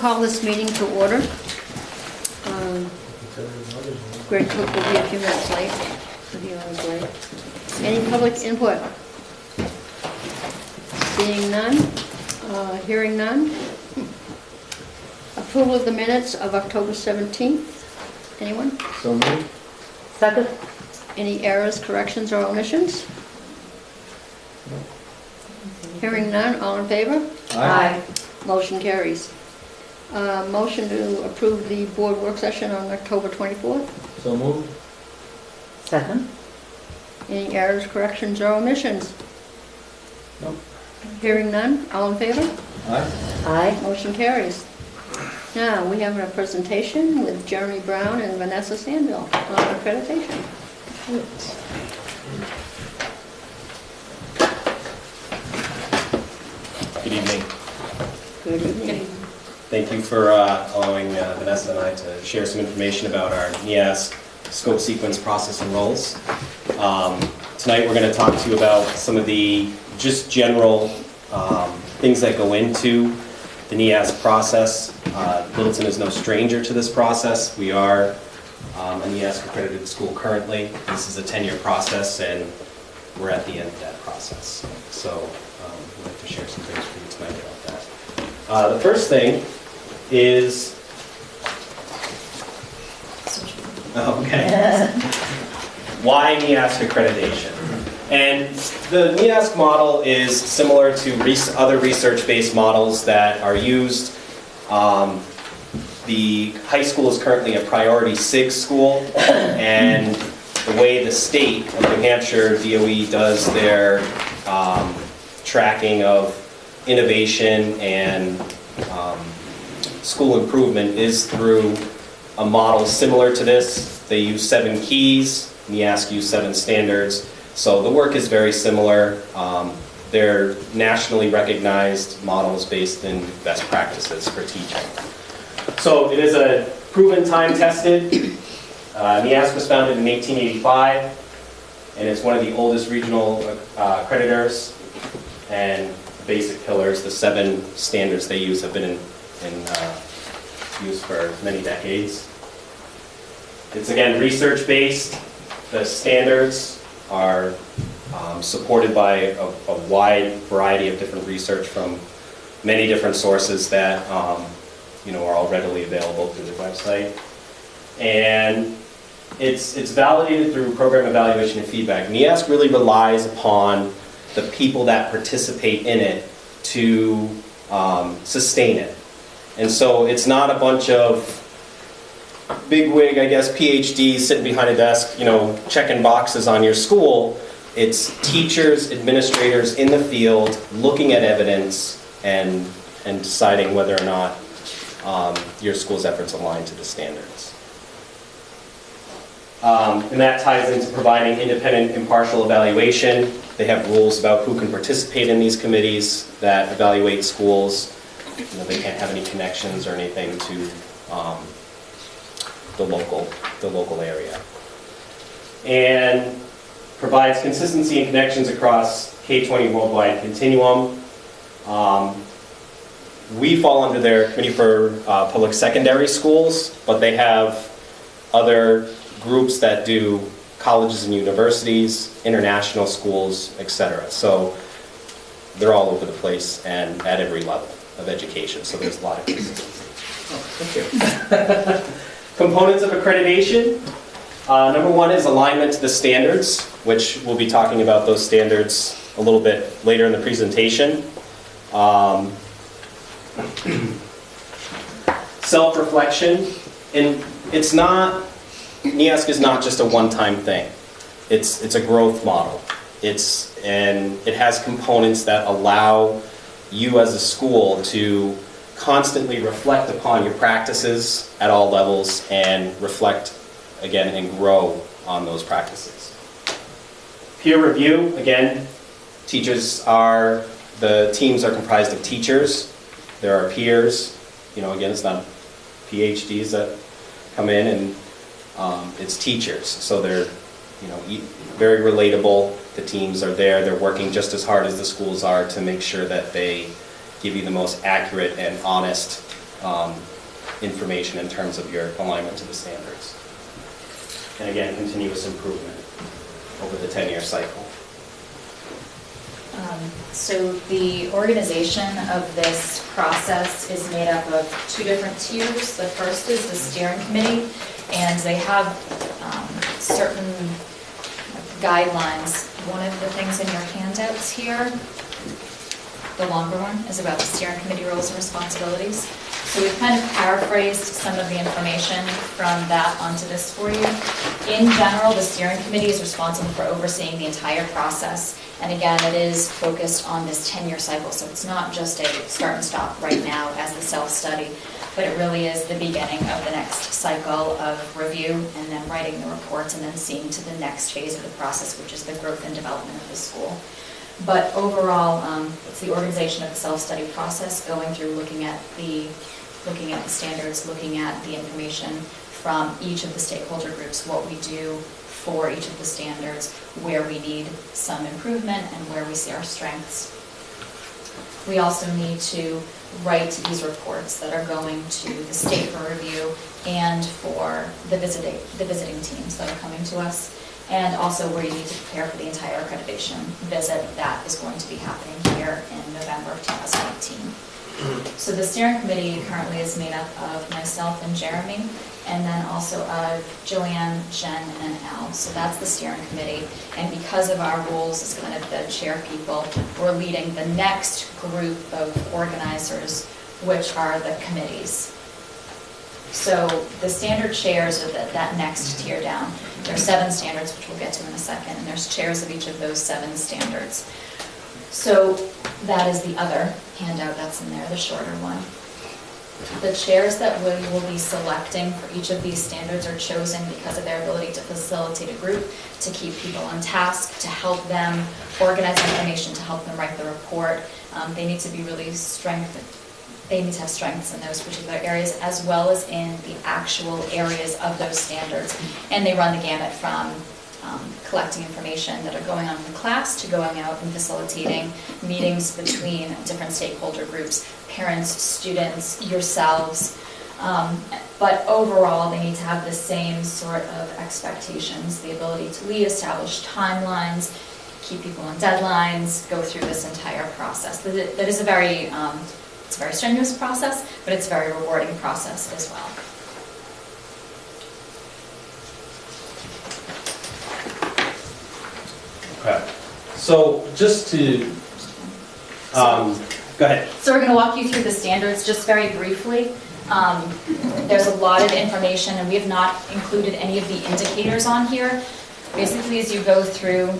call this meeting to order. Greg Cook will be a few minutes late, so he was late. Any public input? Seeing none, hearing none. Approval of the minutes of October 17th. Anyone? So moved. Second. Any errors, corrections, or omissions? Hearing none, all in favor? Aye. Motion carries. Motion to approve the board work session on October 24th. So moved. Second. Any errors, corrections, or omissions? Nope. Hearing none, all in favor? Aye. Aye. Motion carries. Now, we have a presentation with Jeremy Brown and Vanessa Sandville on accreditation. Good evening. Good evening. Thank you for allowing Vanessa and I to share some information about our NEAS scope, sequence, process, and roles. Tonight we're going to talk to you about some of the just general things that go into the NEAS process. Littleton is no stranger to this process. We are a NEAS accredited school currently. This is a 10-year process, and we're at the end of that process. So I'd like to share some things for you tonight about that. The first thing is, why NEAS accreditation? And the NEAS model is similar to other research-based models that are used. The high school is currently a priority SIG school, and the way the state of New Hampshire DOE does their tracking of innovation and school improvement is through a model similar to this. They use 7 keys, NEAS use 7 standards, so the work is very similar. They're nationally recognized models based in best practices for teaching. So it is a proven, time-tested. NEAS was founded in 1885, and it's one of the oldest regional accreditors. And the basic pillars, the 7 standards they use, have been in use for many decades. It's again research-based. The standards are supported by a wide variety of different research from many different sources that are all readily available through the website. And it's validated through program evaluation and feedback. NEAS really relies upon the people that participate in it to sustain it. And so it's not a bunch of bigwig, I guess, PhDs sitting behind a desk, checking boxes on your school. It's teachers, administrators in the field looking at evidence and deciding whether or not your school's efforts align to the standards. And that ties into providing independent, impartial evaluation. They have rules about who can participate in these committees that evaluate schools. They can't have any connections or anything to the local area. And provides consistency and connections across K-20 worldwide continuum. We fall under their committee for public secondary schools, but they have other groups that do colleges and universities, international schools, etc. So they're all over the place and at every level of education, so there's a lot of consistency. Thank you. Components of accreditation. Number 1 is alignment to the standards, which we'll be talking about those standards a little bit later in the presentation. Self-reflection, and NEASC is not just a one-time thing. It's a growth model. And it has components that allow you as a school to constantly reflect upon your practices at all levels and reflect again and grow on those practices. Peer review, again, the teams are comprised of teachers. There are peers, again, it's not PhDs that come in, and it's teachers. So they're, very relatable. The teams are there. They're working just as hard as the schools are to make sure that they give you the most accurate and honest information in terms of your alignment to the standards. And again, continuous improvement over the 10-year cycle. So the organization of this process is made up of 2 different tiers. The first is the steering committee, and they have certain guidelines. One of the things in your handouts here, the longer one, is about the steering committee roles and responsibilities. So we've kind of paraphrased some of the information from that onto this for you. In general, the steering committee is responsible for overseeing the entire process. And again, it is focused on this 10-year cycle, so it's not just a start and stop right now as the self-study, but it really is the beginning of the next cycle of review and then writing the reports and then seeing to the next phase of the process, which is the growth and development of the school. But overall, it's the organization of the self-study process, going through looking at the standards, looking at the information from each of the stakeholder groups, what we do for each of the standards, where we need some improvement and where we see our strengths. We also need to write these reports that are going to the state for review and for the visiting teams that are coming to us, and also where you need to prepare for the entire accreditation visit that is going to be happening here in November of 2018. So the steering committee currently is made up of myself and Jeremy, and then also Joanne, Jen, and Al. So that's the steering committee. And because of our roles as kind of the chair people, we're leading the next group of organizers, which are the committees. So the standard chairs are that next tier down. There are 7 standards, which we'll get to in a second, and there's chairs of each of those 7 standards. So that is the other handout that's in there, the shorter one. The chairs that we will be selecting for each of these standards are chosen because of their ability to facilitate a group, to keep people on task, to help them organize information, to help them write the report. They need to be really they need to have strengths in those particular areas as well as in the actual areas of those standards. And they run the gamut from collecting information that are going on in the class to going out and facilitating meetings between different stakeholder groups, parents, students, yourselves. But overall, they need to have the same sort of expectations, the ability to lead, establish timelines, keep people on deadlines, go through this entire process. That is a very, it's a very strenuous process, but it's a very rewarding process as well. Okay. So just to, go ahead. So we're going to walk you through the standards just very briefly. There's a lot of information, and we have not included any of the indicators on here. Basically, as you go through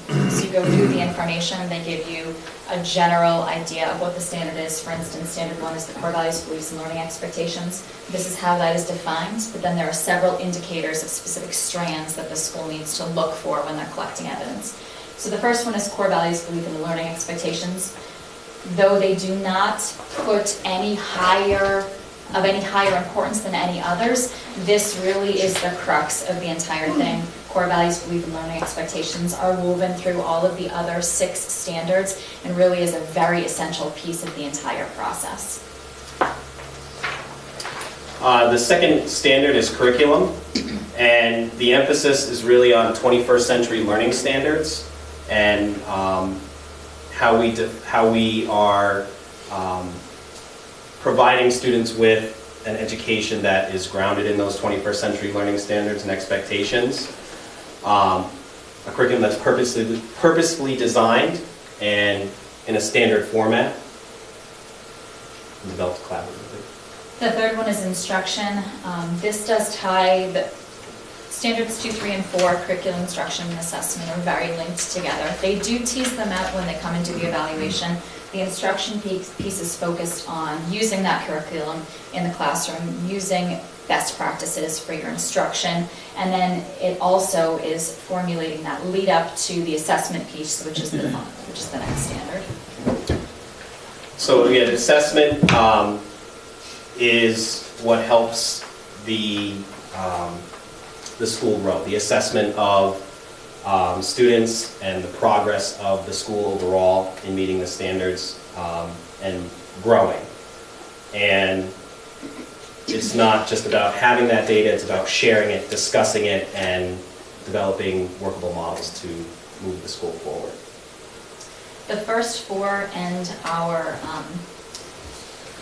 the information, they give you a general idea of what the standard is. For instance, standard 1 is the core values, beliefs, and learning expectations. This is how that is defined, but then there are several indicators of specific strands that the school needs to look for when they're collecting evidence. So the first one is core values, belief, and learning expectations. Though they do not put any higher importance than any others, this really is the crux of the entire thing. Core values, belief, and learning expectations are woven through all of the other 6 standards and really is a very essential piece of the entire process. The second standard is curriculum, and the emphasis is really on 21st century learning standards and how we are providing students with an education that is grounded in those 21st century learning standards and expectations. A curriculum that's purposefully designed and in a standard format and developed collaboratively. The third one is instruction. This does tie the standards 2, 3, and 4, curriculum, instruction, and assessment are very linked together. They do tease them out when they come and do the evaluation. The instruction piece is focused on using that curriculum in the classroom, using best practices for your instruction, and then it also is formulating that lead up to the assessment piece, which is the next standard. So again, assessment is what helps the school grow. The assessment of students and the progress of the school overall in meeting the standards and growing. And it's not just about having that data, it's about sharing it, discussing it, and developing workable models to move the school forward. The first four and our,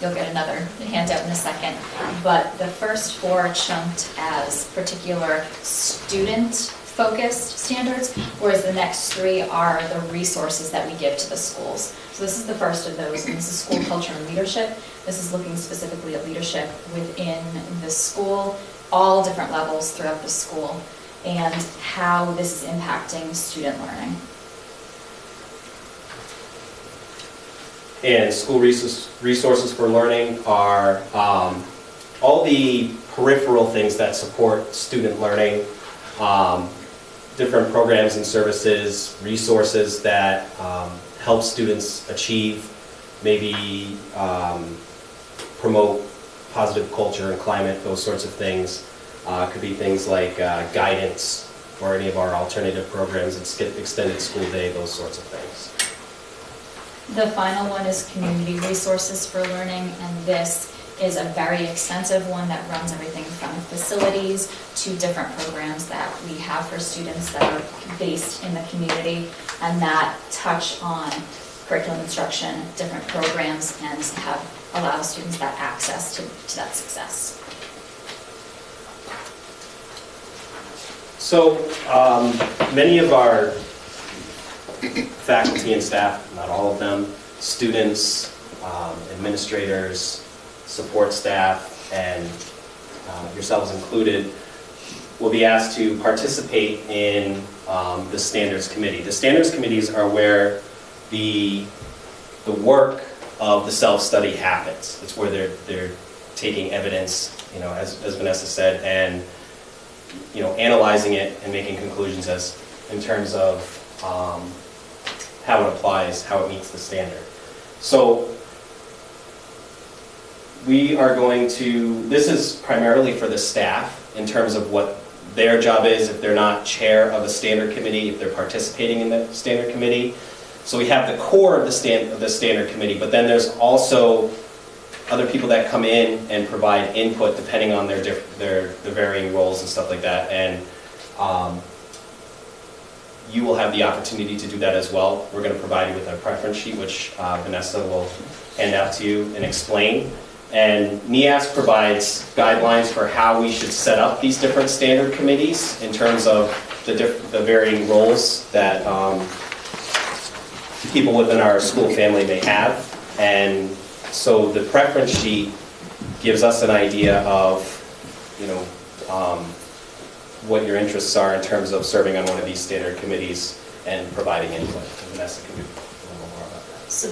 you'll get another handout in a second, but the first four are chunked as particular student-focused standards, whereas the next three are the resources that we give to the schools. So this is the first of those, and this is school culture and leadership. This is looking specifically at leadership within the school, all different levels throughout the school, and how this is impacting student learning. And school resources for learning are all the peripheral things that support student learning, different programs and services, resources that help students achieve, maybe promote positive culture and climate, those sorts of things. Could be things like guidance or any of our alternative programs, extended school day, those sorts of things. The final one is community resources for learning, and this is a very extensive one that runs everything from facilities to different programs that we have for students that are based in the community and that touch on curriculum instruction, different programs, and allow students that access to that success. So many of our faculty and staff, not all of them, students, administrators, support staff, and yourselves included, will be asked to participate in the standards committee. The standards committees are where the work of the self-study happens. It's where they're taking evidence, as Vanessa said, and analyzing it and making conclusions in terms of how it applies, how it meets the standard. So we are going to, this is primarily for the staff in terms of what their job is if they're not chair of a standard committee, if they're participating in the standard committee. So we have the core of the standard committee, but then there's also other people that come in and provide input depending on their varying roles and stuff like that. And you will have the opportunity to do that as well. We're going to provide you with a preference sheet, which Vanessa will hand out to you and explain. And NEASC provides guidelines for how we should set up these different standard committees in terms of the varying roles that people within our school family may have. And so the preference sheet gives us an idea of, what your interests are in terms of serving on one of these standard committees and providing input. Vanessa can do a little more about that. So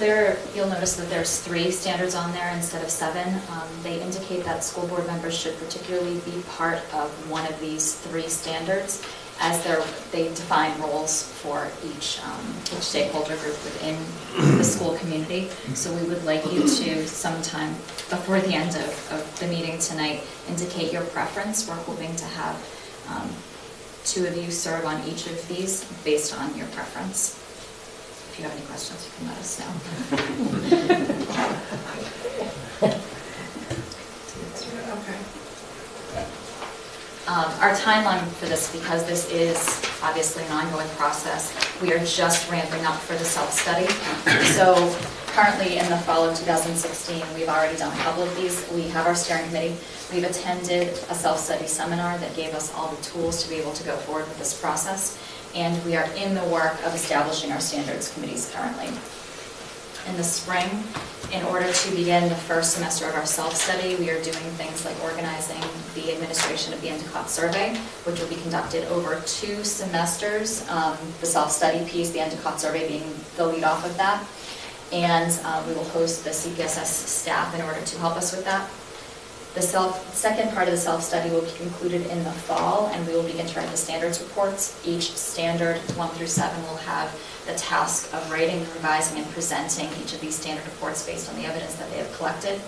you'll notice that there's 3 standards on there instead of 7. They indicate that school board members should particularly be part of one of these 3 standards, as they define roles for each stakeholder group within the school community. So we would like you to, sometime before the end of the meeting tonight, indicate your preference. We're hoping to have 2 of you serve on each of these based on your preference. If you have any questions, you can let us know. Okay. Our timeline for this, because this is obviously an ongoing process, we are just ramping up for the self-study. So currently in the fall of 2016, we've already done a couple of these. We have our steering committee. We've attended a self-study seminar that gave us all the tools to be able to go forward with this process. And we are in the work of establishing our standards committees currently. In the spring, in order to begin the first semester of our self-study, we are doing things like organizing the administration of the Endicott survey, which will be conducted over 2 semesters. The self-study piece, the Endicott survey being the lead off of that. And we will host the CPSS staff in order to help us with that. The second part of the self-study will be concluded in the fall, and we will begin to write the standards reports. Each standard, 1 through 7, will have the task of writing, revising, and presenting each of these standard reports based on the evidence that they have collected.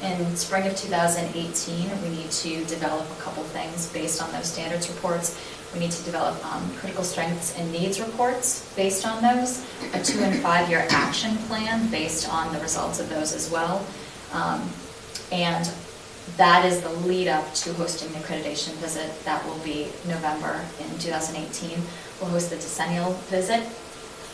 In spring of 2018, we need to develop a couple things based on those standards reports. We need to develop critical strengths and needs reports based on those, a 2- and 5-year action plan based on the results of those as well. And that is the lead up to hosting the accreditation visit. That will be November in 2018. We'll host the decennial visit.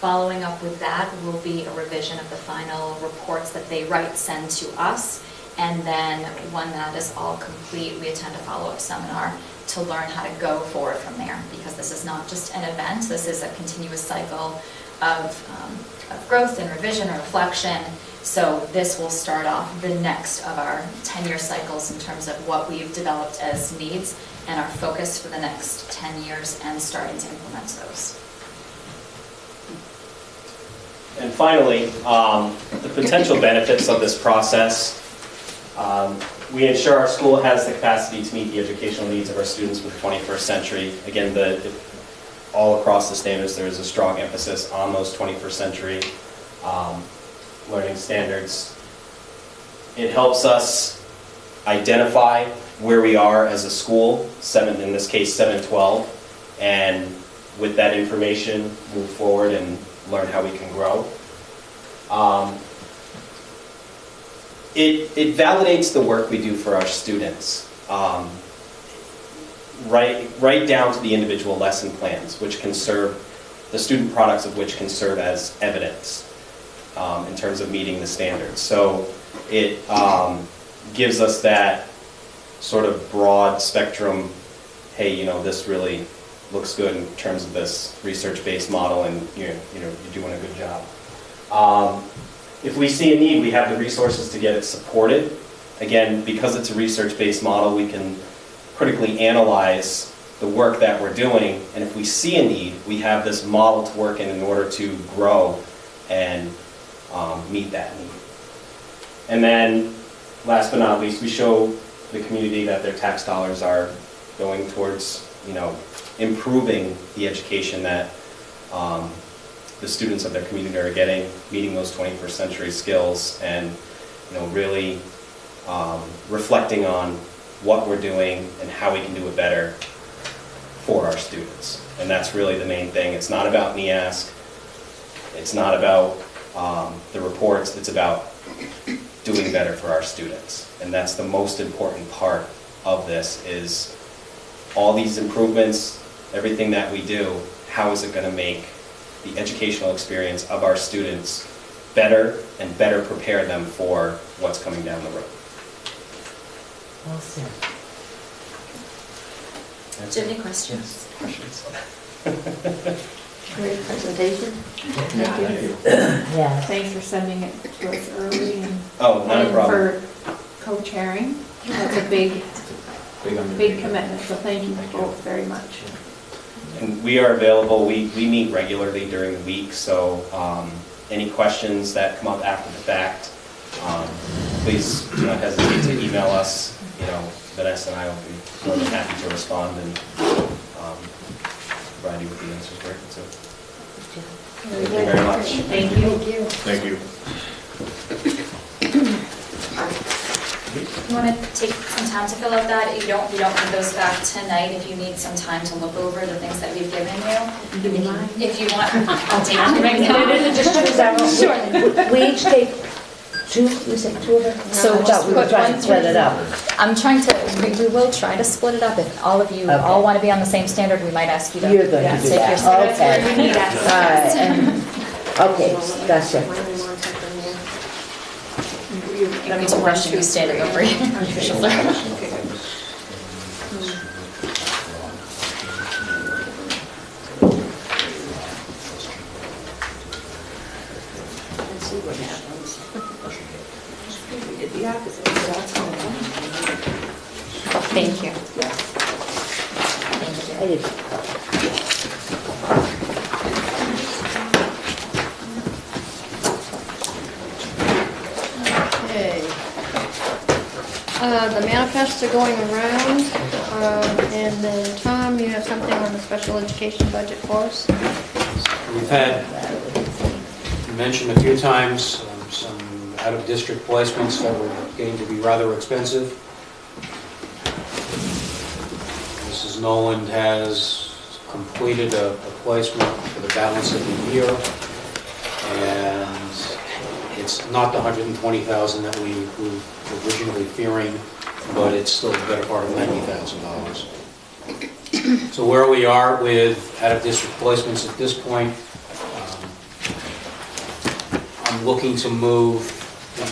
Following up with that will be a revision of the final reports that they write, send to us. And then when that is all complete, we attend a follow-up seminar to learn how to go forward from there. Because this is not just an event, this is a continuous cycle of growth and revision and reflection. So this will start off the next of our 10-year cycles in terms of what we've developed as needs and our focus for the next 10 years and starting to implement those. And finally, the potential benefits of this process. We ensure our school has the capacity to meet the educational needs of our students for the 21st century. Again, all across the standards, there is a strong emphasis on those 21st century learning standards. It helps us identify where we are as a school, in this case 7-12, and with that information, move forward and learn how we can grow. It validates the work we do for our students, right down to the individual lesson plans, which can serve, the student products of which can serve as evidence in terms of meeting the standards. So it gives us that sort of broad spectrum, hey, this really looks good in terms of this research-based model, and you're doing a good job. If we see a need, we have the resources to get it supported. Again, because it's a research-based model, we can critically analyze the work that we're doing, and if we see a need, we have this model to work in order to grow and meet that need. And then, last but not least, we show the community that their tax dollars are going towards, improving the education that the students of their community are getting, meeting those 21st century skills, and really reflecting on what we're doing and how we can do it better for our students. And that's really the main thing. It's not about NEASC. It's not about the reports. It's about doing better for our students. And that's the most important part of this, is all these improvements, everything that we do, how is it going to make the educational experience of our students better and better prepare them for what's coming down the road. Well said. Do you have any questions? Great presentation. Thank you. Yeah. Thanks for sending it to us early and Oh, not a problem. for co-chairing. That's a big commitment, so thank you both very much. And we are available. We meet regularly during the week, so any questions that come up after the fact, please do not hesitate to email us. Vanessa and I will be more than happy to respond and provide you with the answers very soon. Thank you very much. Thank you. Thank you. You want to take some time to fill out that? You don't need those back tonight. If you need some time to look over the things that we've given you. Give me mine. If you want, I'll take them right now. Just choose our own. Sure. We each take two, you said two of them? So I thought just we were put trying one to spread it up. I'm trying to, we will try to split it up. If all of you Okay. all want to be on the same standard, we might ask you to. You're going to do take that. your standards Okay. where you need us. All right, and- okay, gotcha. You don't need to rush and you stay to go free. Shoulder. Let's see what happens. We did the opposite, so that's all. Thank you. I did. Okay. The manifests are going around, and then Tom, you have something on the special education budget for us? We've had mentioned a few times some out-of-district placements that were getting to be rather expensive. Mrs. Noland has completed a placement for the balance of the year, and It's not the 120,000 that we were originally fearing, but it's still the better part of $90,000. So where we are with out-of-district placements at this point, I'm looking to move,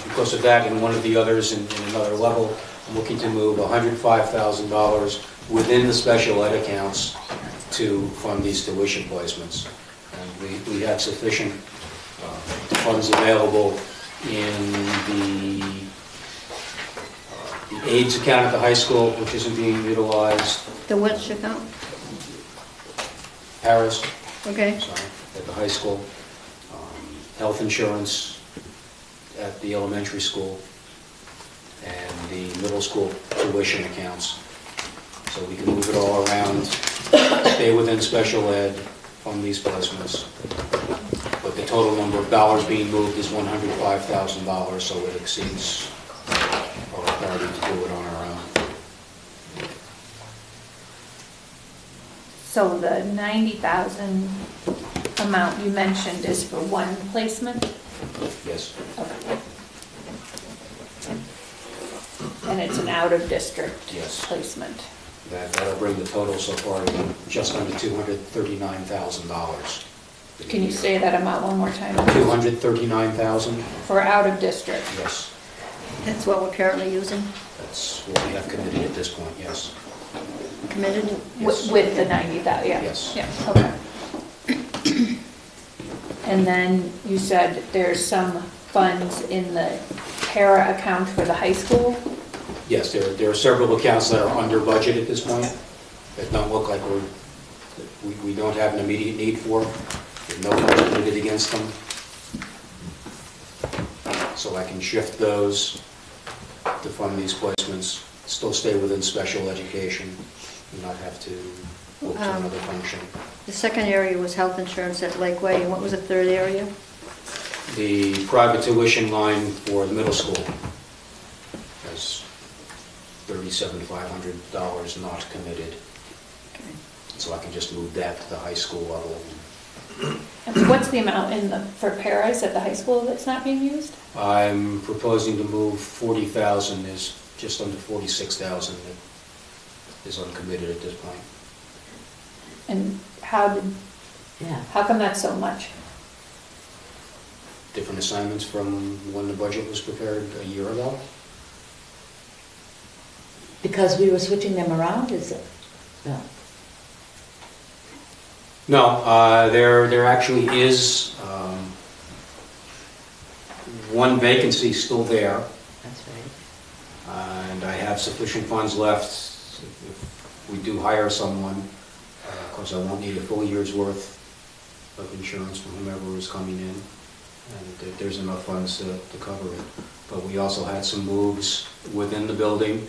because of that and one of the others in another level, I'm looking to move $105,000 within the special ed accounts to fund these tuition placements. And we have sufficient funds available in the aids account at the high school, which isn't being utilized. The which account? Paris, Okay. sorry, at the high school. Health insurance at the elementary school, and the middle school tuition accounts. So we can move it all around, stay within special ed, fund these placements. But the total number of dollars being moved is $105,000, so it exceeds our authority to do it on our own. So the 90,000 amount you mentioned is for one placement? Yes, Okay. And it's an out-of-district Yes. placement? that'll bring the total so far to just under $239,000. Can you say that amount one more time? 239,000? For out-of-district? Yes. That's what we're currently using, That's what we have committed at this point, yes. committed? Yes. With the 90,000, yeah? Yes. Yeah, okay. And then you said there's some funds in the para account for the high school? Yes, there are several accounts that are under budget at this point, that don't look like we don't have an immediate need for, with no funds committed against them. So I can shift those to fund these placements, still stay within special education, and not have to look to another function. The second area was health insurance at Lakeway, and what was the third area? The private tuition line for the middle school has $37,500 not committed. So I can just move that to the high school level. And what's the amount for paras at the high school that's not being used? I'm proposing to move 40,000, is just under 46,000 that is uncommitted at this point. And how come that's so much? Different assignments from when the budget was prepared a year ago. Because we were switching them around, is it? No. No, there actually is one vacancy still there, That's right. and I have sufficient funds left if we do hire someone, because I won't need a full year's worth of insurance from whomever is coming in, and there's enough funds to cover it. But we also had some moves within the building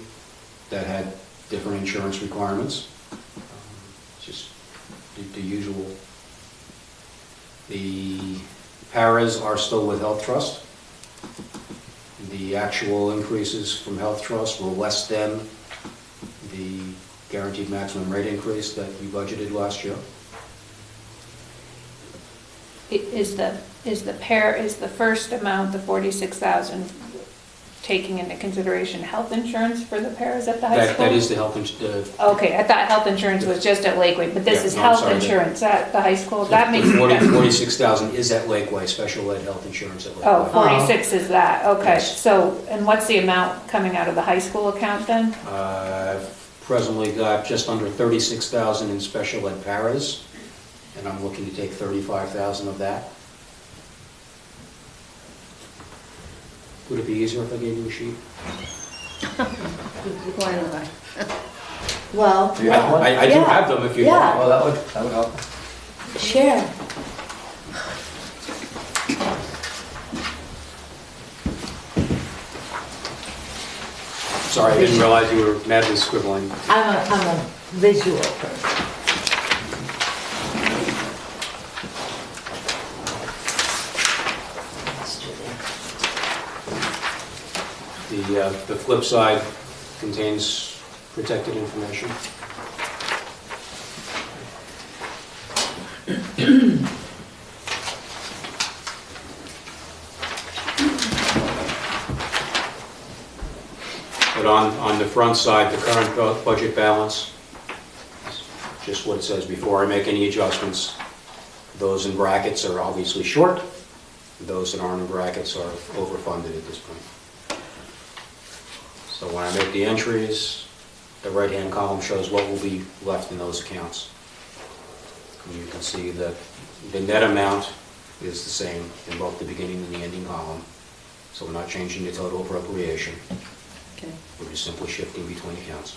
that had different insurance requirements, just the usual. The paras are still with Health Trust. The actual increases from Health Trust were less than the guaranteed maximum rate increase that we budgeted last year. Is the first amount, the 46,000, taking into consideration health insurance for the paras at the high school? That is the health insurance. Okay, I thought health insurance was just at Lakeway, but this Yeah, is no, I'm health sorry. insurance at the high school. That makes sense. 46,000 is at Lakeway, special ed health insurance at Oh, Lakeway. 46 is that, okay. Yes. So, and what's the amount coming out of the high school account then? I've presently got just under 36,000 in special ed paras, and I'm looking to take 35,000 of that. Would it be easier if I gave you a sheet? Why not? Well, Do you have one? I do Yeah. have them if you Yeah. want. Well, that would help. share. Sorry, I didn't realize you were madly scribbling. I'm a visual person. Let's do that. The flip side contains protected information. On the front side, the current budget balance, just what it says before I make any adjustments. Those in brackets are obviously short. Those that aren't in brackets are overfunded at this point. So when I make the entries, the right-hand column shows what will be left in those accounts. And you can see that the net amount is the same in both the beginning and the ending column. So we're not changing the total appropriation. Okay. We're just simply shifting between accounts.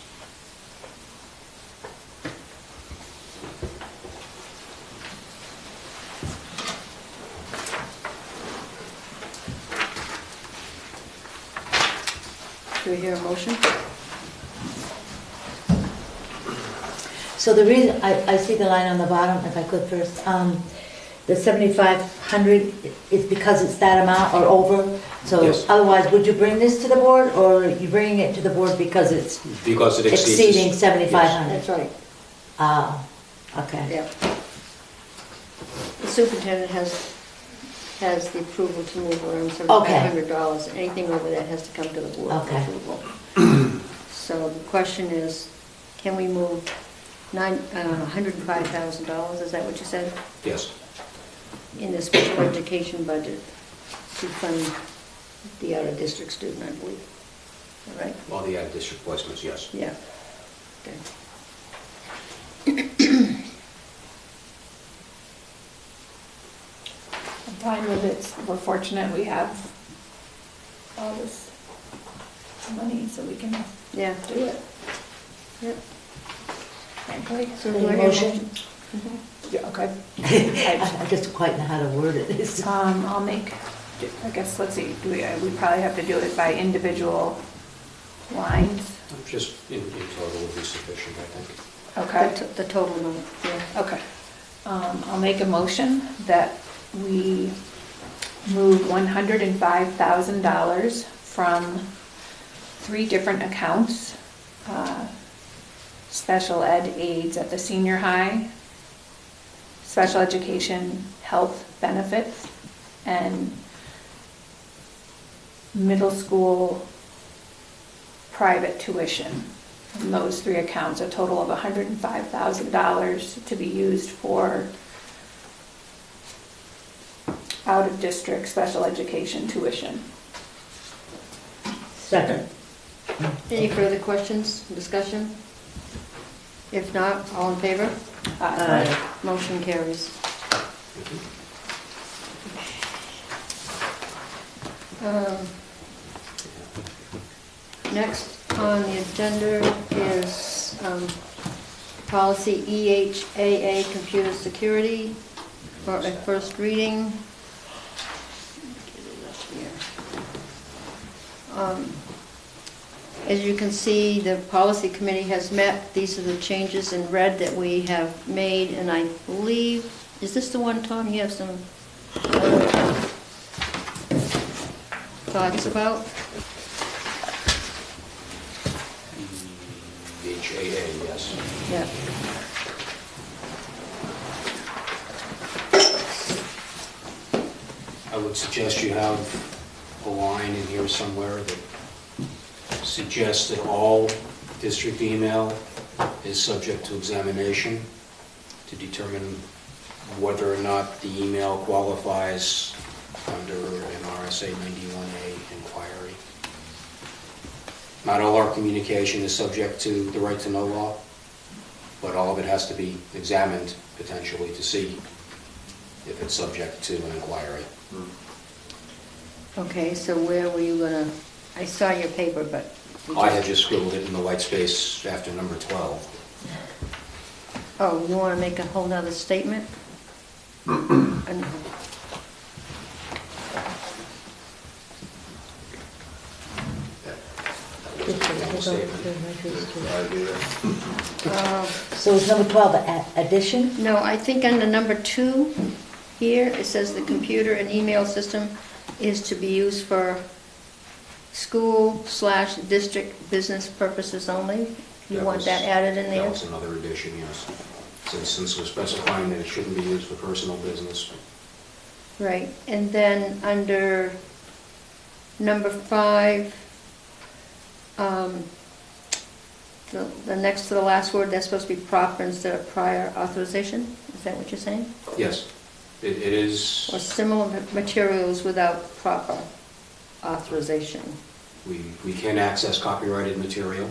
Do we hear a motion? So the reason, I see the line on the bottom, if I could first, the 7,500 is because it's that amount or over? So Yes. otherwise, would you bring this to the board, or are you bringing it to the board because it's Because it exceeds. exceeding 7,500? That's right, Ah, okay. yeah. The superintendent has the approval to move around $7,500. Anything over that has to come to the board for Okay. approval. So the question is, can we move $105,000, is that what you said? Yes. In the special education budget to fund the out-of-district student, I believe. All right? All the out-of-district placements, yes. Yeah. Okay. I'm fine with it. We're fortunate we have all this money so we can Yeah. do it, Yep. frankly. So Any do I hear a motion? motion? Yeah, okay. I just don't quite know how to word it. I'll make, I guess, let's see, we probably have to do it by individual lines. Just in total would be sufficient, I think. Okay. The total amount, yeah. Okay. I'll make a motion that we move $105,000 from 3 different accounts. Special ed aids at the senior high, special education health benefits, and middle school private tuition. From those 3 accounts, a total of $105,000 to be used for out-of-district special education tuition. Second. Any further questions, discussion? If not, all in favor? Aye. Motion carries. Next on the agenda is policy EHAA, computer security, for a first reading. Get it up here. As you can see, the policy committee has met. These are the changes in red that we have made, and I believe, is this the one, Tom, you have some thoughts about? HAA, yes. Yeah. I would suggest you have a line in here somewhere that suggests that all district email is subject to examination to determine whether or not the email qualifies under an RSA 91A inquiry. Not all our communication is subject to the right to know law, but all of it has to be examined potentially to see if it's subject to an inquiry. Okay, so where were you gonna, I saw your paper, but... I had just scribbled it in the white space after number 12. Oh, you wanna make a whole nother statement? And- So is number 12 addition? No, I think under number 2, here, it says the computer and email system is to be used for school/district business purposes only. You want that added in there? That was another addition, yes. Since we're specifying that it shouldn't be used for personal business. Right, and then under number 5, the next to the last word, that's supposed to be proper instead of prior authorization? Is that what you're saying? Yes, it is, Or similar materials without proper authorization? we can access copyrighted material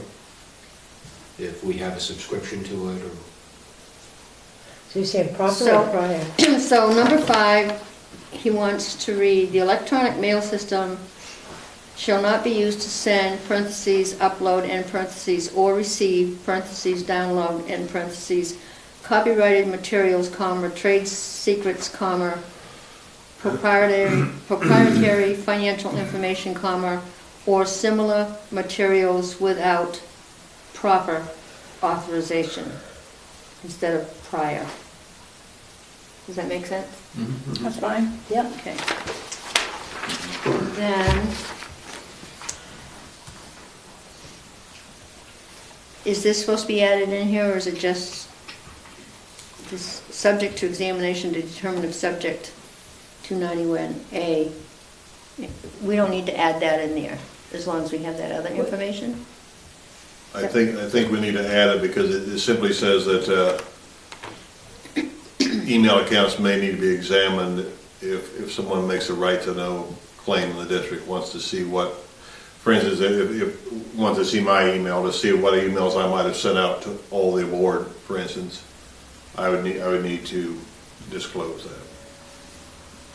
if we have a subscription to it, or So you're saying proper So- or prior? So number 5, he wants to read, "The electronic mail system shall not be used to send, parentheses, upload, end parentheses, or receive, parentheses, download, end parentheses, copyrighted materials, comma, trade secrets, comma, proprietary financial information, comma, or similar materials without proper authorization," instead of prior. Does that make sense? That's fine. Yep. Okay. Then, is this supposed to be added in here, or is it just this subject to examination to determine if subject 291A? We don't need to add that in there, as long as we have that other information? I think we need to add it because it simply says that email accounts may need to be examined if someone makes a right to know claim in the district, wants to see what, for instance, if wants to see my email to see what emails I might have sent out to all the board, for instance, I would need to disclose that.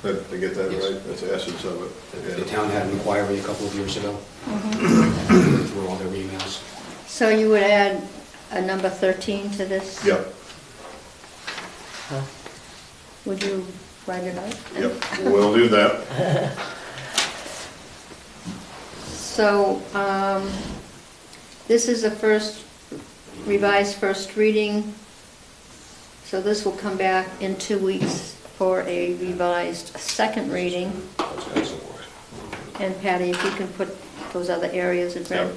Did I get that Yes. right? That's the essence of it. the Yeah. town had an inquiry a couple of years ago. Through all their emails. So you would add a number 13 to this? Yep, Would you write it out? yep, we'll do that. So, this is the revised first reading. So this will come back in 2 weeks for a revised second reading. And Patty, if you can put those other areas in red, Yep.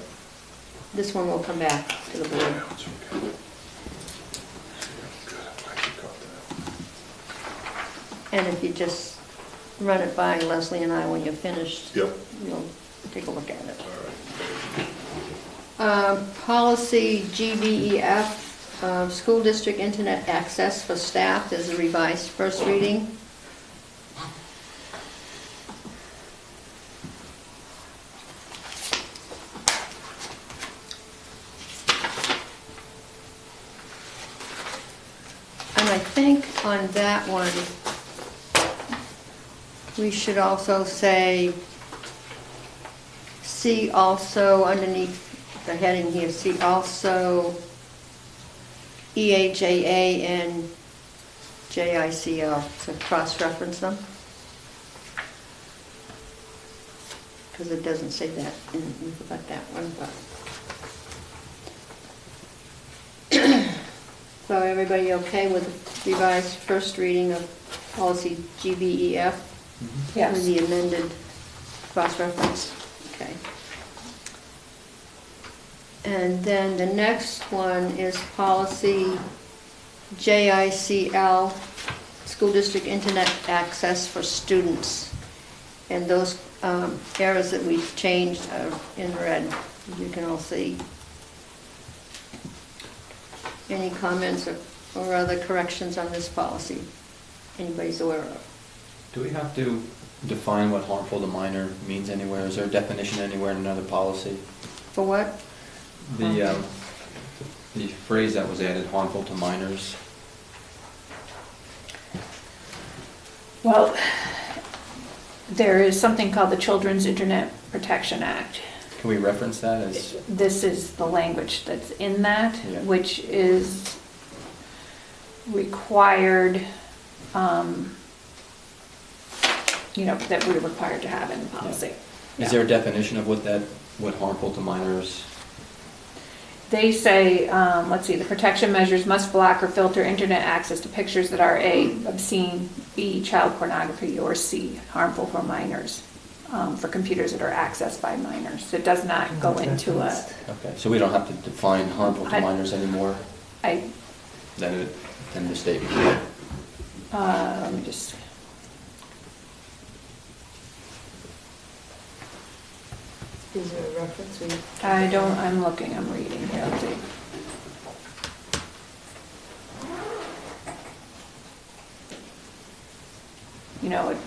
this one will come back to the board. And if you just run it by Leslie and I when you're finished. Yep. You'll take a look at it. Policy GBEF, school district internet access for staff, is a revised first reading. And I think on that one, we should also say, see also underneath the heading here, see also EHAA and JICL, to cross-reference them. Because it doesn't say that, and we forgot that one, but. So everybody okay with revised first reading of policy GBEF? With Yes. the amended cross-reference? Okay. And then the next one is policy JICL, school district internet access for students. And those errors that we've changed are in red, as you can all see. Any comments or other corrections on this policy anybody's aware of? Do we have to define what harmful to minor means anywhere? Is there a definition anywhere in another policy? For what? The phrase that was added, harmful to minors. Well, there is something called the Children's Internet Protection Act. Can we reference that as, This is the language that's in that, Yeah. which is required, that we're required to have in the policy. is there a definition of what harmful to minors? They say, let's see, the protection measures must block or filter internet access to pictures that are A, obscene, B, child pornography, or C, harmful for minors, for computers that are accessed by minors. It does not go into a, Okay, so we don't have to define harmful to I- minors anymore than the state before? let me just, Is there a reference? I'm reading here, let's see. you know,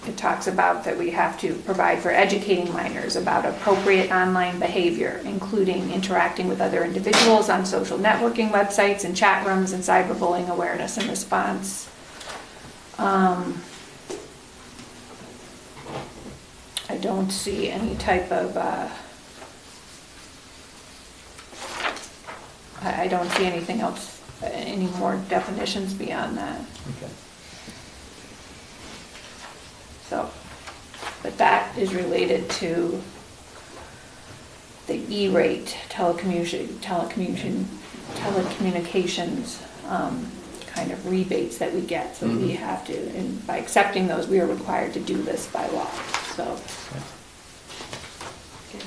it talks about that we have to provide for educating minors about appropriate online behavior, including interacting with other individuals on social networking websites and chat rooms, and cyberbullying awareness and response. I don't see any type of, I don't see anything else, any more definitions beyond that. Okay. So, but that is related to the E-rate telecommunications kind of rebates that we get. So we have to, and by accepting those, we are required to do this by law, so. Okay.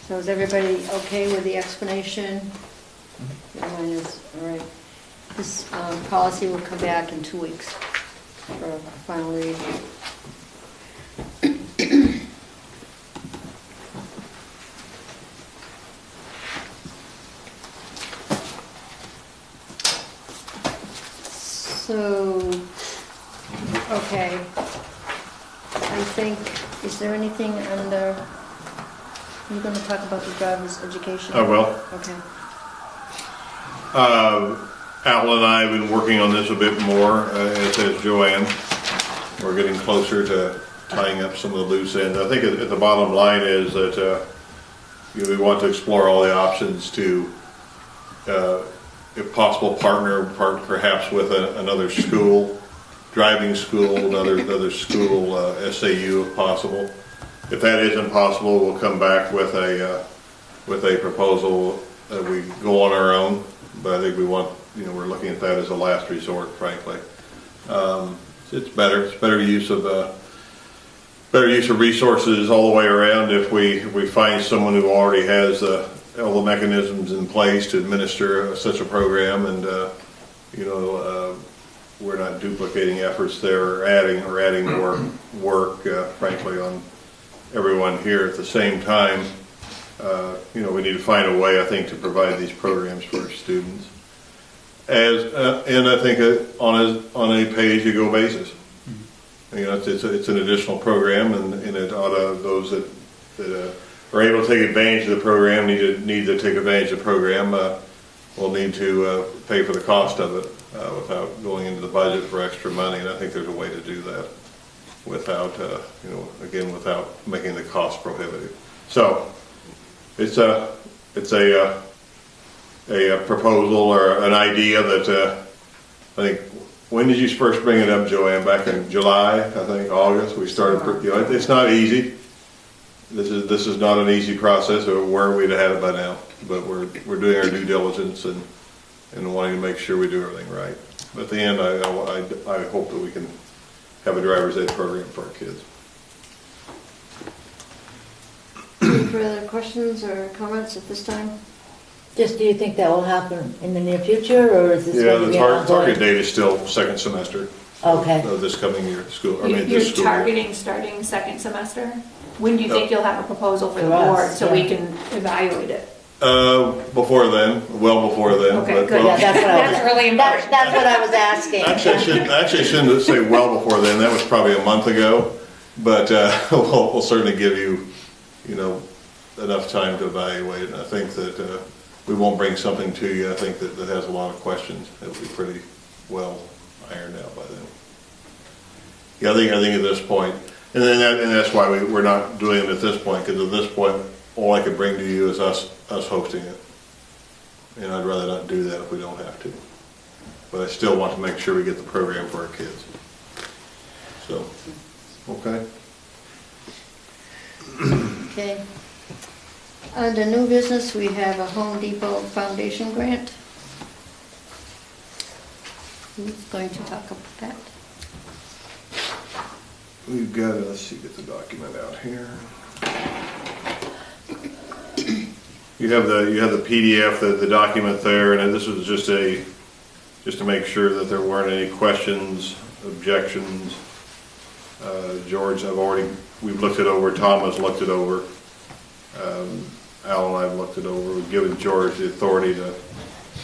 So is everybody okay with the explanation? Mine is, all right. This policy will come back in 2 weeks for a final read. So, okay. I think, is there anything under, you're going to talk about the driver's education? I will. Okay. Alan and I have been working on this a bit more, as has Joanne. We're getting closer to tying up some of the loose ends. I think at the bottom line is that we want to explore all the options to, if possible, partner perhaps with another school, driving school, another school, SAU if possible. If that isn't possible, we'll come back with a proposal that we go on our own. But I think we want, we're looking at that as a last resort, frankly. It's better use of resources all the way around if we find someone who already has all the mechanisms in place to administer such a program, and we're not duplicating efforts there or adding more work, frankly, on everyone here at the same time. We need to find a way, I think, to provide these programs for our students, and I think on a pay-as-you-go basis. It's an additional program, and it ought to, those that are able to take advantage of the program need to take advantage of the program. Will need to pay for the cost of it without going into the budget for extra money, and I think there's a way to do that without, again, without making the cost prohibitive. So. It's a proposal or an idea that I think. When did you first bring it up, Joanne? Back in July, I think, August. We started. It's not easy. This is not an easy process. Or where we'd have had it by now, but we're doing our due diligence and wanting to make sure we do everything right. But at the end, I hope that we can have a driver's ed program for our kids. Any further questions or comments at this time? Just, do you think that will happen in the near future, or is this going to The be target date is still second semester Okay. of this coming year school. You're This school year. targeting starting second semester? When do you think you'll have a proposal for the For us, board so we yeah. can evaluate it? Before then, well before then. Okay, but- good. Yeah, that's what I was, That's really important. that's what I was asking. Actually, I shouldn't say well before then. That was probably a month ago. But we'll certainly give you, enough time to evaluate it. And I think that we won't bring something to you, I think, that has a lot of questions. It'll be pretty well ironed out by then. Yeah, I think at this point, and that's why we're not doing it at this point, because at this point, all I could bring to you is us hosting it. And I'd rather not do that if we don't have to. But I still want to make sure we get the program for our kids. So, okay. Okay. Under new business, we have a Home Depot Foundation grant. Who's going to talk about that? We've got to, let's see, get the document out here. You have the PDF, the document there, and this was just to make sure that there weren't any questions, objections. George, we've looked it over. Tom has looked it over. Al and I have looked it over. We've given George the authority to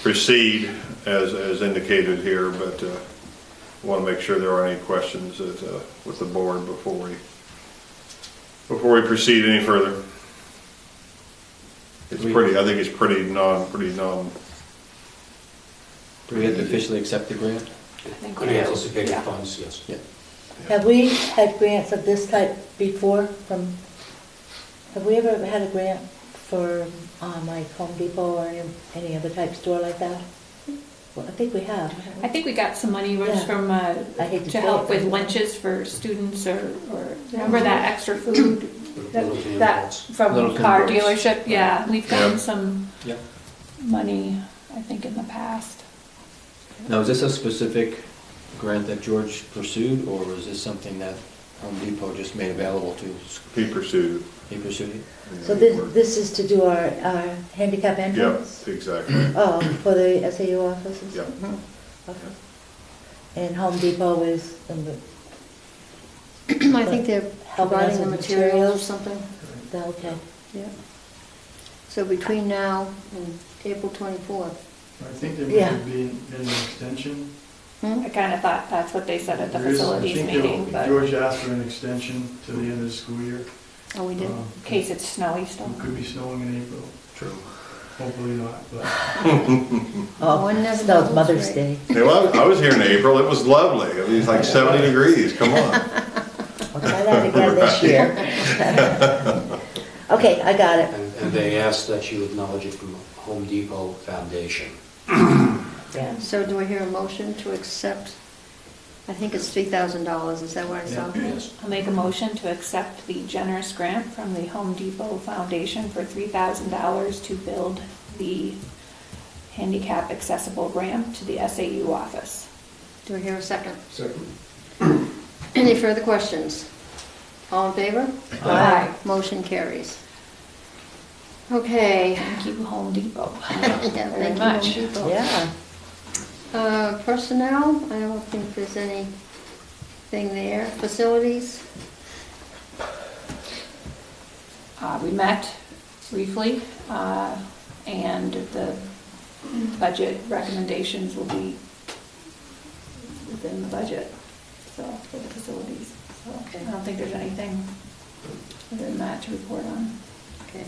proceed as indicated here, but want to make sure there are any questions with the board before we proceed any further. I think it's pretty non. Do we have to officially accept the grant? Unanticipated Yeah. funds, yes. Yeah. Have we had grants of this type before have we ever had a grant for, like Home Depot or any other type store like that? Well, I think we have. I think we got some money was Yeah. from, I hate to to say help it, with but- lunches for students or remember that extra food? Little tin That boats. from Little tin car boats. dealership, yeah, we've gotten Yeah. some Yeah. money, I think, in the past. Now, is this a specific grant that George pursued, or was this something that Home Depot just made available to, He pursued he pursued it? it. So this is to do our handicap Yep, entrance? exactly. Oh, for the SAU offices? Yep. Mhm. Okay. And Home Depot is I think they're helping us providing the with materials or materials? something. Okay. Yeah. So between now and April 24th. I think there may Yeah. have been an extension. I kind of thought that's what they said at the There is- I facilities think meeting, but in George asked for an extension to the end of the school year. Oh, we did? case it's snowy still. It could be snowing in April, True. hopefully not, but Oh, One never that was knows, Mother's right? Day. Hey, well, I was here in April, it was lovely. I mean, it's like 70 degrees, come on. I'll try that again this year. Okay, I got it. And they asked that you acknowledge it from Home Depot Foundation. Yeah. So do I hear a motion to accept, I think it's $3,000, is that what I saw? Yes. I'll make a motion to accept the generous grant from the Home Depot Foundation for $3,000 to build the handicap accessible ramp to the SAU office. Do I hear a second? second. Any further questions? All in favor? Aye. Motion carries. Okay. Thank you, Home Depot. Yeah, Very thank you, much. Home Depot. Yeah. Personnel, I don't think there's anything there. Facilities, We met briefly, and the budget recommendations will be within the budget, so, for the facilities. So Okay. I don't think there's anything other than that to report on. okay.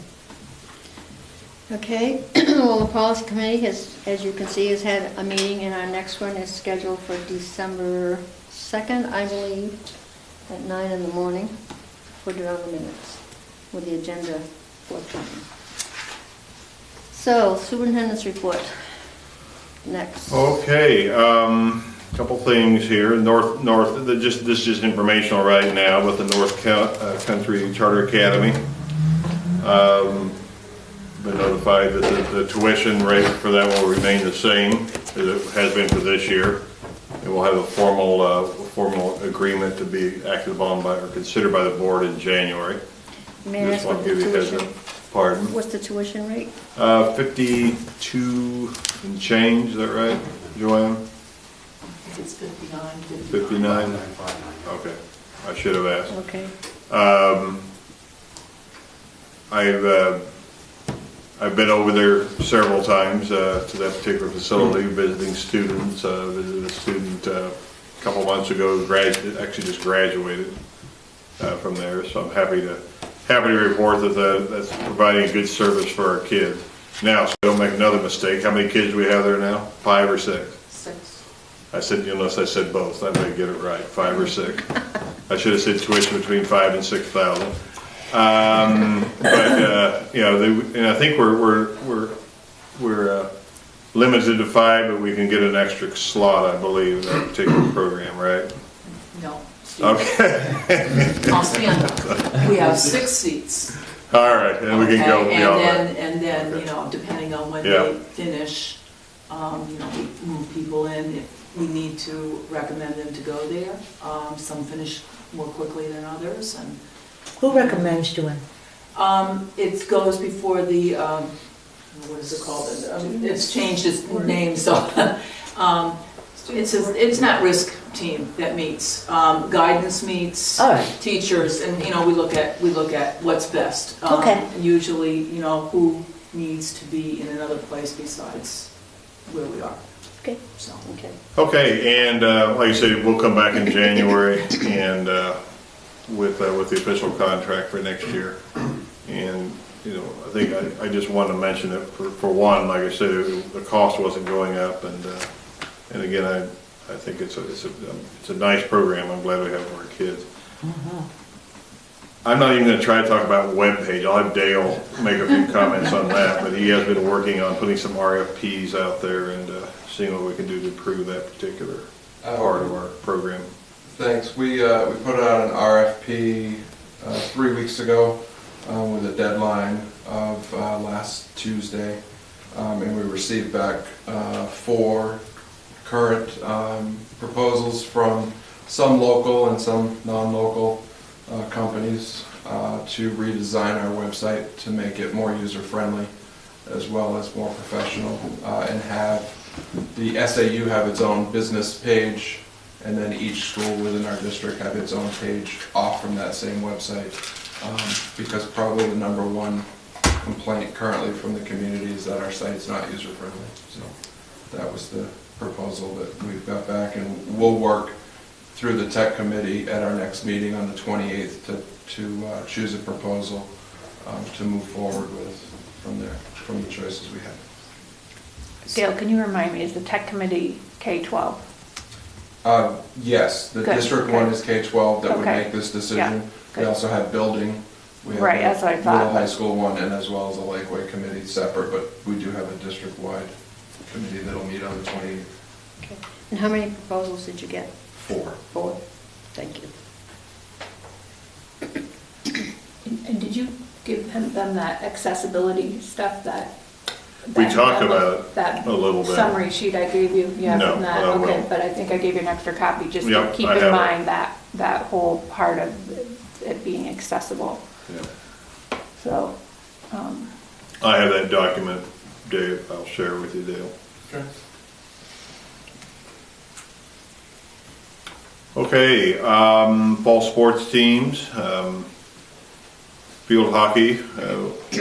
Okay, well, the policy committee has, as you can see, has had a meeting, and our next one is scheduled for December 2nd, I believe, at 9 in the morning, put it on the minutes, with the agenda forthcoming. So, superintendent's report, next. Okay, couple things here. This is just informational right now, but the North Country Charter Academy. Been notified that the tuition rate for that will remain the same as it has been for this year. And we'll have a formal agreement to be acted upon by, or considered by the board in January. May I Just ask want what to the give you a heads tuition, up. Pardon? what's the tuition rate? 52 and change, is that right, Joanne? It's 59. 59? 5959. Okay, I should have asked. Okay. I've been over there several times to that particular facility, visiting students. Visited a student a couple months ago, actually just graduated from there. So I'm happy to report that that's providing a good service for our kids. Now, so don't make another mistake. How many kids do we have there now? 5 or 6? 6. I said, unless I said both, that way I get it right, 5 or 6. I should have said tuition between 5,000 and 6,000. You know, and I think we're limited to 5, but we can get an extra slot, I believe, in that particular program, right? No. Okay, I'll stand up. We have 6 seats. all right, and we can go Okay, beyond that. And then, you know, depending on when Yeah. they finish, you know, we move people in if we need to recommend them to go there. Some finish more quickly than others, and Who recommends doing? it goes before the, what is it called? It's changed its name, so, it's not risk team that meets. Guidance meets, All right. teachers, and, you know, we look at what's best. Okay. Usually, you know, who needs to be in another place besides where we are. Okay. So, Okay. Okay, and like I said, we'll come back in January and with the official contract for next year. And, you know, I think I just wanted to mention it for one, like I said, the cost wasn't going up, and again, I think it's a nice program. I'm glad we have it for our kids. I'm not even going to try to talk about webpage. I'll have Dale make a few comments on that, but he has been working on putting some RFPs out there and seeing what we can do to improve that particular part of our program. Thanks. We put out an RFP 3 weeks ago with a deadline of last Tuesday, and we received back 4 current proposals from some local and some non-local companies to redesign our website to make it more user-friendly as well as more professional, and have the SAU have its own business page, and then each school within our district have its own page off from that same website, because probably the number one complaint currently from the community is that our site's not user-friendly. So that was the proposal that we've got back, and we'll work through the tech committee at our next meeting on the 28th to choose a proposal to move forward with from there, from the choices we have. Dale, can you remind me, is the tech committee K-12? Yes, the Good, district okay. one is K-12 that would Okay. make this Yeah, decision. We good. also have building. We have Right, a that's what I thought. middle high school one, and as well as a Lakeway committee separate, but we do have a district-wide committee that'll meet on the 28th. Okay. And how many proposals did you get? 4. 4. Thank you. And did you give them that accessibility stuff that? We talked about it that a little bit. Summary sheet I gave you, yeah, No, from that, but I will. okay, but I think I gave you an extra copy, just to Yep, keep I in have it. mind that whole part of it being accessible, Yeah. so, I have that document, Dave. I'll share with you, Dale. Okay. Okay, fall sports teams. Field hockey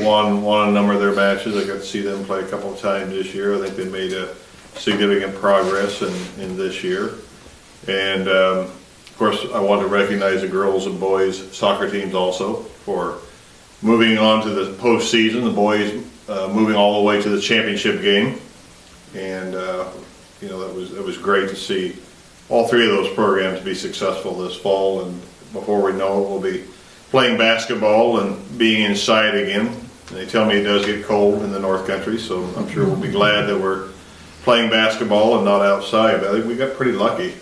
won a number of their matches. I got to see them play a couple of times this year. I think they made a significant progress in this year. And of course, I want to recognize the girls and boys soccer teams also for moving on to the postseason. The boys moving all the way to the championship game, and you know, it was great to see all 3 of those programs be successful this fall. And before we know it, we'll be playing basketball and being inside again. And they tell me it does get cold in the North Country, so I'm sure we'll be glad that we're playing basketball and not outside. But I think we got pretty lucky,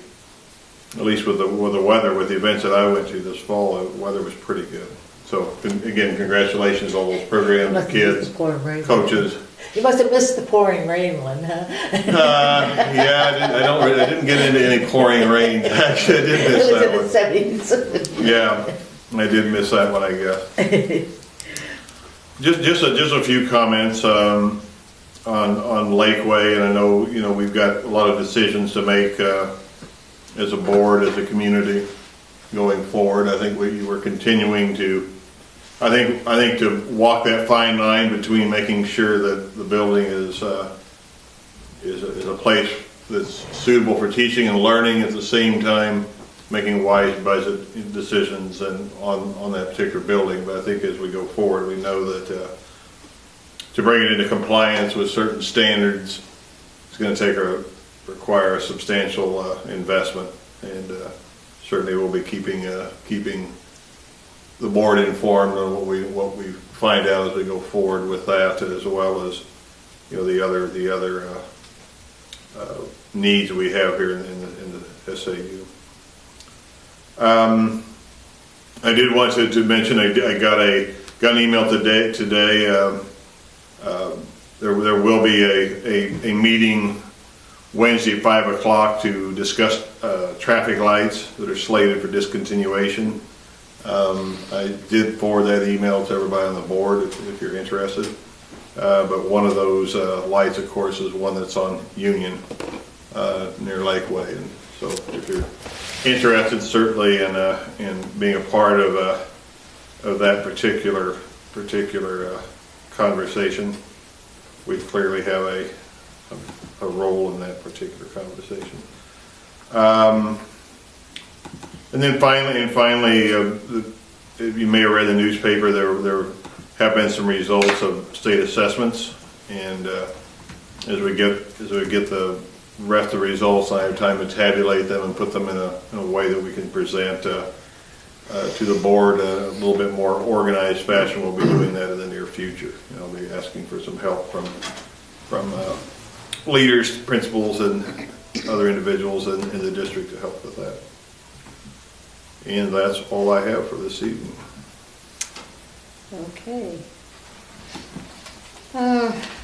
at least with the weather, with the events that I went to this fall. The weather was pretty good. So again, congratulations to all those programs, Must have missed kids, the pouring rain. coaches. You must have missed the pouring rain one, huh? Yeah, I didn't get into any pouring rain. Actually, I did miss It was that in one. the 70s. Yeah, I did miss that one, I guess. Just a few comments on Lakeway, and I know, you know, we've got a lot of decisions to make as a board, as a community going forward. I think we're continuing to, I think to walk that fine line between making sure that the building is a place that's suitable for teaching and learning, at the same time making wise budget decisions and on that particular building. But I think as we go forward, we know that to bring it into compliance with certain standards, it's going to require a substantial investment, and certainly we'll be keeping the board informed on what we find out as we go forward with that, as well as, you know, the other needs we have here in the SAU. I did want to mention I got an email today. There will be a meeting Wednesday at 5 o'clock to discuss traffic lights that are slated for discontinuation. I did forward that email to everybody on the board if you're interested. But one of those lights, of course, is one that's on Union near Lakeway. And so if you're interested, certainly in being a part of that particular conversation, we clearly have a a role in that particular conversation. And then finally, you may have read the newspaper, there have been some results of state assessments, and as we get the rest of the results, I have time to tabulate them and put them in a way that we can present to the board a little bit more organized fashion. We'll be doing that in the near future. I'll be asking for some help from leaders, principals, and other individuals in the district to help with that. And that's all I have for this evening. Okay.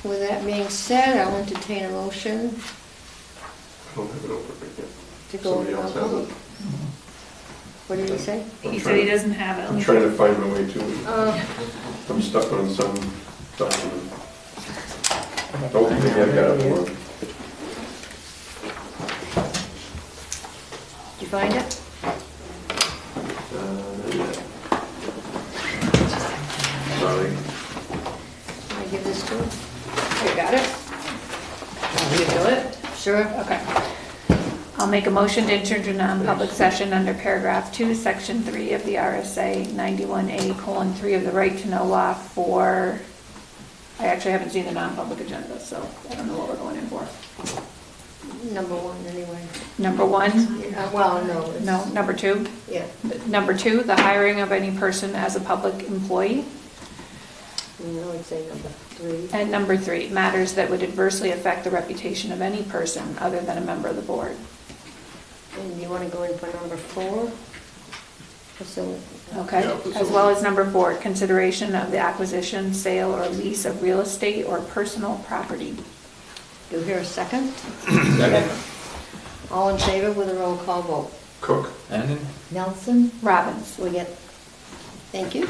With that being said, I'll entertain a motion I don't have it open right yet. to go Somebody into else has non-public. it. What did he say? He said he doesn't have it. I'm trying to find my way to it. Oh, I'm stuck on some document. Oh, maybe I've got it. did you find it? Sorry. Can I give this to him? You got it? Want me to do it? Sure. Okay. I'll make a motion to enter into non-public session under paragraph 2, section 3 of the RSA 91A:3 of the right to know law for, I actually haven't seen the non-public agenda, so I don't know what we're going in for. Number one, anyway. Number 1? Well, no. it's- No, number 2? Yeah. Number 2, the hiring of any person as a public employee. I would say number 3. And number 3, matters that would adversely affect the reputation of any person other than a member of the board. And you want to go in for number 4? Facility. Okay, Yeah, as well as number 4, consideration of the acquisition, sale, or lease of real estate or personal property. Do you hear a second? Second. All in favor with a roll call vote? Cook. And Nelson? Robbins. We get, thank you.